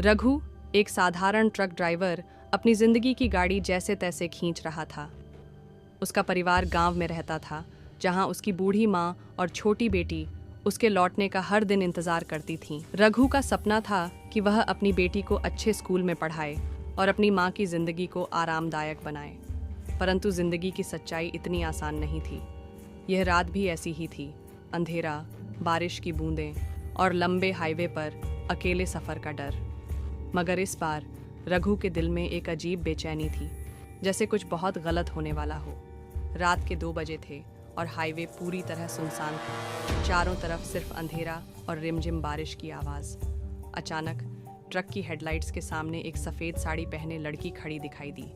रघु, एक साधारण truck driver, अपनी जिंदगी की गाड़ी जैसे तैसे खींच रहा था। उसका परिवार गांव में रहता था, जहां उसकी बूढ़ी माँ और छोटी बेटी उसके लौटने का हर दिन इंतजार करती थीं। रघु का सपना था कि वह अपनी बेटी को अच्छे स्कूल में पढ़ाए और अपनी माँ की जिंदगी को आरामदायक बनाए। परंतु जिंदगी की सच्चाई इतनी आसान नहीं थी। यह रात भी ऐसी ही थी, अंधेरा, बारिश की बूंदें और लंबे हाईवे पर अकेले सफर का डर। मगर इस बार रघु के दिल में एक अजीब बेचैनी थी, जैसे कुछ बहुत गलत होने वाला हो। रात के 2 बजे थे और हाईवे पूरी तरह सुनसान था। चारों तरफ सिर्फ अंधेरा और रिमझिम बारिश की आवाज़। अचानक ट्रक की हेडलाइट्स के सामने एक सफ़ेद साड़ी पहने लड़की खड़ी दिखाई दी।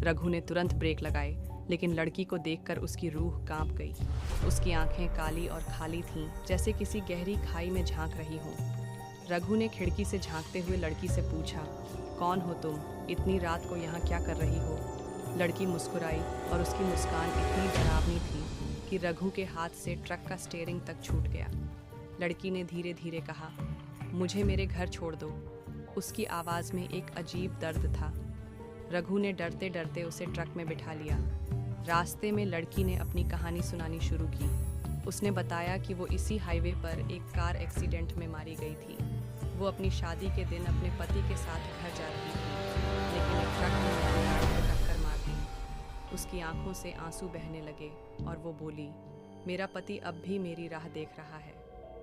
रघु ने तुरंत ब्रेक लगाए, लेकिन लड़की को देखकर उसकी रूह कांप गई। उसकी आंखें काली और खाली थीं, जैसे किसी गहरी खाई में झांक रही हों। रघु ने खिड़की से झांकते हुए लड़की से पूछा, कौन हो तुम? इतनी रात को यहाँ क्या कर रही हो? लड़की मुस्कुराई और उसकी मुस्कान इतनी डरावनी थी कि रघु के हाथ से ट्रक का स्टीयरिंग तक छूट गया। लड़की ने धीरे धीरे कहा, मुझे मेरे घर छोड़ दो। उसकी आवाज़ में एक अजीब दर्द था। रघु ने डरते डरते उसे ट्रक में बिठा लिया। रास्ते में लड़की ने अपनी कहानी सुनानी शुरू की। उसने बताया कि वो इसी हाईवे पर एक कार एक्सीडेंट में मारी गई थी। वो अपनी शादी के दिन अपने पति के साथ घर जा रही थी, लेकिन एक ट्रक ने उसकी गाड़ी को टक्कर मार दी। उसकी आंखों से आंसू बहने लगे और वो बोली, मेरा पति अब भी मेरी राह देख रहा है।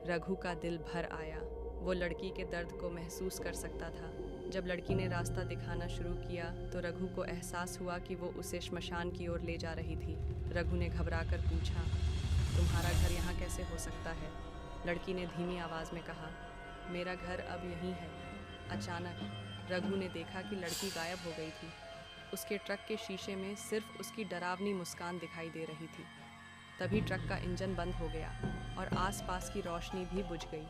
रघु का दिल भर आया। वो लड़की के दर्द को महसूस कर सकता था। जब लड़की ने रास्ता दिखाना शुरू किया तो रघु को एहसास हुआ कि वो उसे श्मशान की ओर ले जा रही थी। रघु ने घबराकर पूछा, तुम्हारा घर यहाँ कैसे हो सकता है? लड़की ने धीमी आवाज़ में कहा, मेरा घर अब यहीं है। अचानक रघु ने देखा कि लड़की गायब हो गई थी। उसके ट्रक के शीशे में सिर्फ उसकी डरावनी मुस्कान दिखाई दे रही थी। तभी ट्रक का इंजन बंद हो गया और आसपास की रोशनी भी बुझ गई।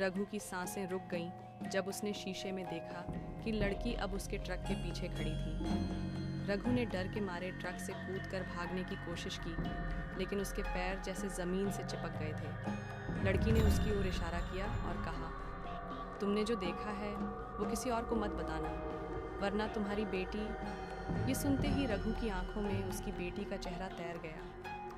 रघु की सांसें रुक गईं जब उसने शीशे में देखा कि लड़की अब उसके ट्रक के पीछे खड़ी थी। रघु ने डर के मारे ट्रक से कूदकर भागने की कोशिश की, लेकिन उसके पैर जैसे ज़मीन से चिपक गए थे। लड़की ने उसकी ओर इशारा किया और कहा, तुमने जो देखा है वो किसी और को मत बताना, वरना तुम्हारी बेटी। ये सुनते ही रघु की आंखों में उसकी बेटी का चेहरा तैर गया।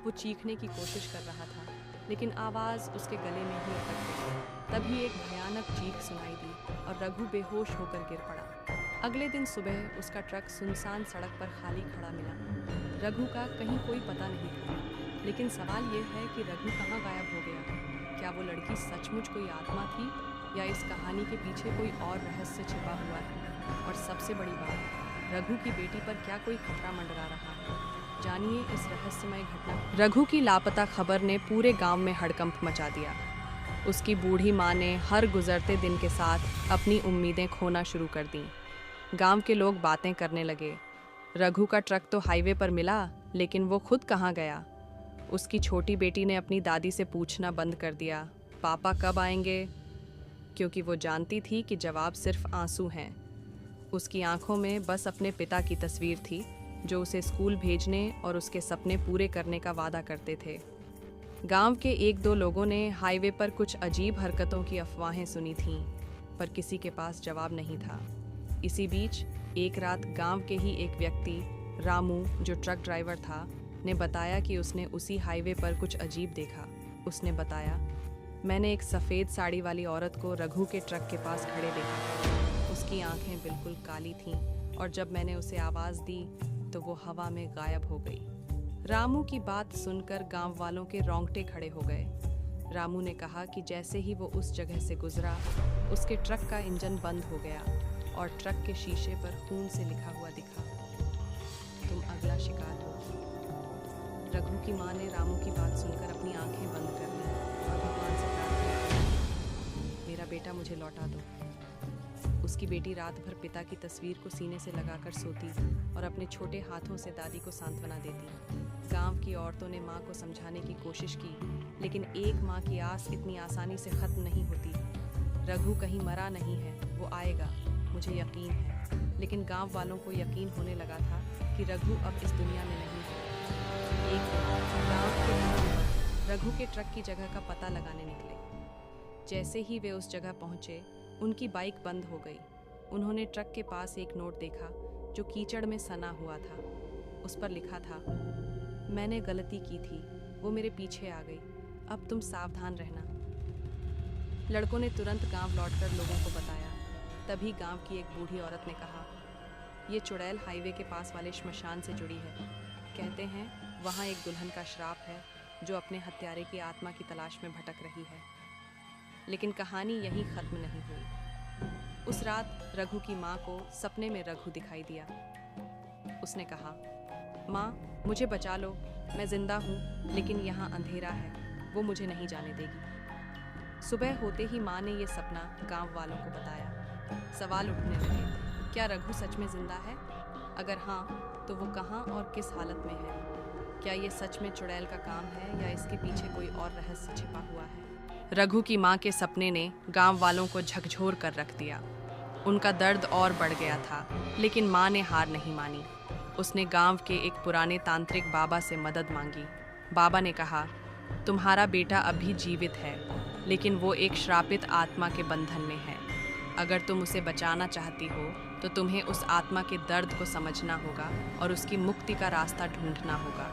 वो चीखने की कोशिश कर रहा था, लेकिन आवाज़ उसके गले में ही अटक गई। तभी एक भयानक चीख सुनाई दी और रघु बेहोश होकर गिर पड़ा। अगले दिन सुबह उसका ट्रक सुनसान सड़क पर खाली खड़ा मिला। रघु का कहीं कोई पता नहीं था, लेकिन सवाल ये है कि रघु कहाँ गायब हो गया? क्या वो लड़की सचमुच कोई आत्मा थी, या इस कहानी के पीछे कोई और रहस्य छिपा हुआ है? और सबसे बड़ी बात, रघु की बेटी पर क्या कोई खतरा मंडरा रहा है? जानिए इस रहस्यमय घटना। रघु की लापता खबर ने पूरे गांव में हड़कंप मचा दिया। उसकी बूढ़ी माँ ने हर गुजरते दिन के साथ अपनी उम्मीदें खोना शुरू कर दीं। गांव के लोग बातें करने लगे, रघु का ट्रक तो हाईवे पर मिला, लेकिन वो खुद कहाँ गया? उसकी छोटी बेटी ने अपनी दादी से पूछना बंद कर दिया, पापा कब आएंगे? क्योंकि वो जानती थी कि जवाब सिर्फ आंसू हैं। उसकी आंखों में बस अपने पिता की तस्वीर थी, जो उसे स्कूल भेजने और उसके सपने पूरे करने का वादा करते थे। गांव के 1-2 लोगों ने हाईवे पर कुछ अजीब हरकतों की अफवाहें सुनी थीं, पर किसी के पास जवाब नहीं था। इसी बीच एक रात गांव के ही एक व्यक्ति, रामू, जो ट्रक ड्राइवर था, ने बताया कि उसने उसी हाईवे पर कुछ अजीब देखा। उसने बताया, मैंने एक सफ़ेद साड़ी वाली औरत को रघु के ट्रक के पास खड़े देखा। उसकी आंखें बिल्कुल काली थीं और जब मैंने उसे आवाज़ दी तो वो हवा में गायब हो गई। रामू की बात सुनकर गांव वालों के रोंगटे खड़े हो गए। रामू ने कहा कि जैसे ही वो उस जगह से गुजरा, उसके ट्रक का इंजन बंद हो गया और ट्रक के शीशे पर खून से लिखा हुआ दिखा, तुम अगला शिकार हो। रघु की माँ ने रामू की बात सुनकर अपनी आंखें बंद कर लीं और भगवान से प्रार्थना की, मेरा बेटा मुझे लौटा दो। उसकी बेटी रात भर पिता की तस्वीर को सीने से लगाकर सोती और अपने छोटे हाथों से दादी को सांत्वना देती। गांव की औरतों ने माँ को समझाने की कोशिश की, लेकिन एक माँ की आस इतनी आसानी से खत्म नहीं होती। रघु कहीं मरा नहीं है, वो आएगा, मुझे यकीन है। लेकिन गांव वालों को यकीन होने लगा था कि रघु अब इस दुनिया में नहीं है। एक दिन गांव के लोग रघु के ट्रक की जगह का पता लगाने निकले। जैसे ही वे उस जगह पहुंचे, उनकी बाइक बंद हो गई। उन्होंने ट्रक के पास एक नोट देखा जो कीचड़ में सना हुआ था। उस पर लिखा था, मैंने गलती की थी, वो मेरे पीछे आ गई, अब तुम सावधान रहना। लड़कों ने तुरंत गांव लौटकर लोगों को बताया। तभी गांव की एक बूढ़ी औरत ने कहा, ये चुड़ैल हाईवे के पास वाले श्मशान से जुड़ी है। कहते हैं वहाँ एक दुल्हन का श्राप है जो अपने हत्यारे की आत्मा की तलाश में भटक रही है। लेकिन कहानी यहीं ख़त्म नहीं हुई। उस रात रघु की माँ को सपने में रघु दिखाई दिया। उसने कहा, माँ मुझे बचा लो, मैं जिंदा हूँ लेकिन यहाँ अंधेरा है, वो मुझे नहीं जाने देगी। सुबह होते ही माँ ने ये सपना गांव वालों को बताया। सवाल उठने लगे, क्या रघु सच में जिंदा है? अगर हाँ तो वो कहाँ और किस हालत में है? क्या ये सच में चुड़ैल का काम है या इसके पीछे कोई और रहस्य छिपा हुआ है? रघु की माँ के सपने ने गांव वालों को झकझोर कर रख दिया। उनका दर्द और बढ़ गया था, लेकिन माँ ने हार नहीं मानी। उसने गांव के एक पुराने तांत्रिक बाबा से मदद मांगी। बाबा ने कहा, तुम्हारा बेटा अभी जीवित है, लेकिन वो एक श्रापित आत्मा के बंधन में है। अगर तुम उसे बचाना चाहती हो तो तुम्हें उस आत्मा के दर्द को समझना होगा और उसकी मुक्ति का रास्ता ढूंढना होगा।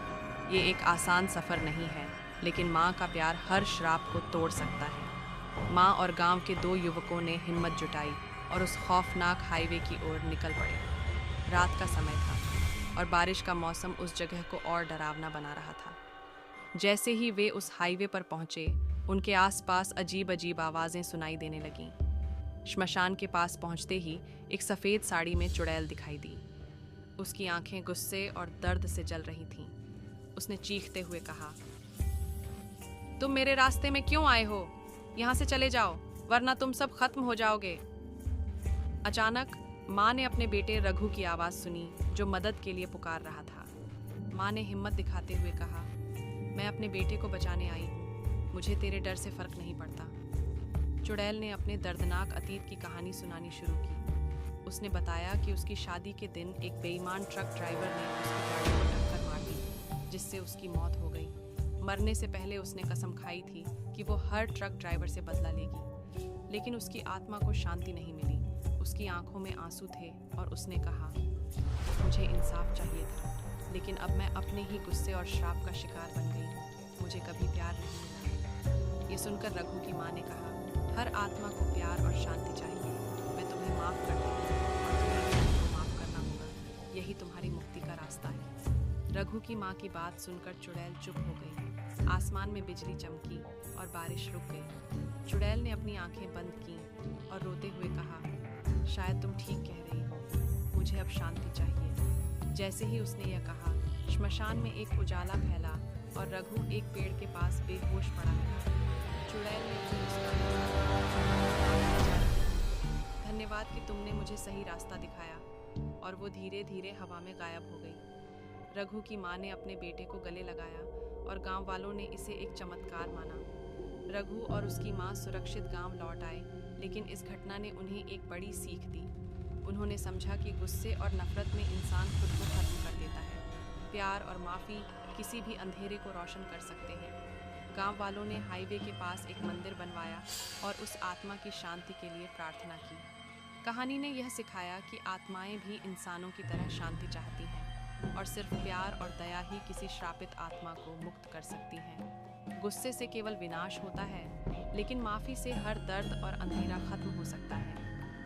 ये एक आसान सफ़र नहीं है, लेकिन माँ का प्यार हर श्राप को तोड़ सकता है। माँ और गांव के 2 युवकों ने हिम्मत जुटाई और उस खौफनाक हाईवे की ओर निकल पड़े। रात का समय था और बारिश का मौसम उस जगह को और डरावना बना रहा था। जैसे ही वे उस हाईवे पर पहुंचे, उनके आसपास अजीब अजीब आवाज़ें सुनाई देने लगीं। श्मशान के पास पहुंचते ही एक सफ़ेद साड़ी में चुड़ैल दिखाई दी। उसकी आंखें गुस्से और दर्द से जल रही थीं। उसने चीखते हुए कहा, तुम मेरे रास्ते में क्यों आए हो? यहाँ से चले जाओ, वरना तुम सब खत्म हो जाओगे। अचानक माँ ने अपने बेटे रघु की आवाज़ सुनी जो मदद के लिए पुकार रहा था। माँ ने हिम्मत दिखाते हुए कहा, मैं अपने बेटे को बचाने आई हूँ, मुझे तेरे डर से फर्क नहीं पड़ता। चुड़ैल ने अपने दर्दनाक अतीत की कहानी सुनानी शुरू की। उसने बताया कि उसकी शादी के दिन एक बेईमान ट्रक ड्राइवर ने उसकी गाड़ी को टक्कर मार दी, जिससे उसकी मौत हो गई। मरने से पहले उसने कसम खाई थी कि वो हर ट्रक ड्राइवर से बदला लेगी, लेकिन उसकी आत्मा को शांति नहीं मिली। उसकी आंखों में आंसू थे और उसने कहा, मुझे इंसाफ चाहिए था, लेकिन अब मैं अपने ही गुस्से और श्राप का शिकार बन गई हूँ। मुझे कभी प्यार नहीं मिला। ये सुनकर रघु की माँ ने कहा, हर आत्मा को प्यार और शांति चाहिए। मैं तुम्हें माफ़ करती हूँ और तुम्हें भी मुझको माफ़ करना होगा। यही तुम्हारी मुक्ति का रास्ता है। रघु की माँ की बात सुनकर चुड़ैल चुप हो गई। आसमान में बिजली चमकी और बारिश रुक गई। चुड़ैल ने अपनी आंखें बंद की और रोते हुए कहा, शायद तुम ठीक कह रही हो, मुझे अब शांति चाहिए। जैसे ही उसने यह कहा, श्मशान में एक उजाला फैला और रघु एक पेड़ के पास बेहोश पड़ा था। चुड़ैल ने धन्यवाद कि तुमने मुझे सही रास्ता दिखाया, और वो धीरे धीरे हवा में गायब हो गई। रघु की माँ ने अपने बेटे को गले लगाया और गांव वालों ने इसे एक चमत्कार माना। रघु और उसकी माँ सुरक्षित गांव लौट आए, लेकिन इस घटना ने उन्हें एक बड़ी सीख दी। उन्होंने समझा कि गुस्से और नफरत में इंसान खुद को खत्म कर देता है। प्यार और माफ़ी किसी भी अंधेरे को रोशन कर सकते हैं। गांव वालों ने हाईवे के पास एक मंदिर बनवाया और उस आत्मा की शांति के लिए प्रार्थना की। कहानी ने यह सिखाया कि आत्माएं भी इंसानों की तरह शांति चाहती हैं और सिर्फ प्यार और दया ही किसी श्रापित आत्मा को मुक्त कर सकती हैं। गुस्से से केवल विनाश होता है, लेकिन माफ़ी से हर दर्द और अंधेरा खत्म हो सकता है।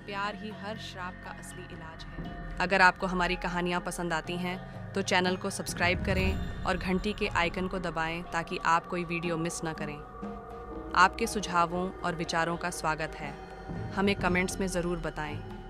प्यार ही हर श्राप का असली इलाज है। अगर आपको हमारी कहानियाँ पसंद आती हैं तो चैनल को सब्सक्राइब करें और घंटी के आइकन को दबाएं ताकि आप कोई वीडियो मिस ना करें। आपके सुझावों और विचारों का स्वागत है। हमें कमेंट्स में ज़रूर बताएं।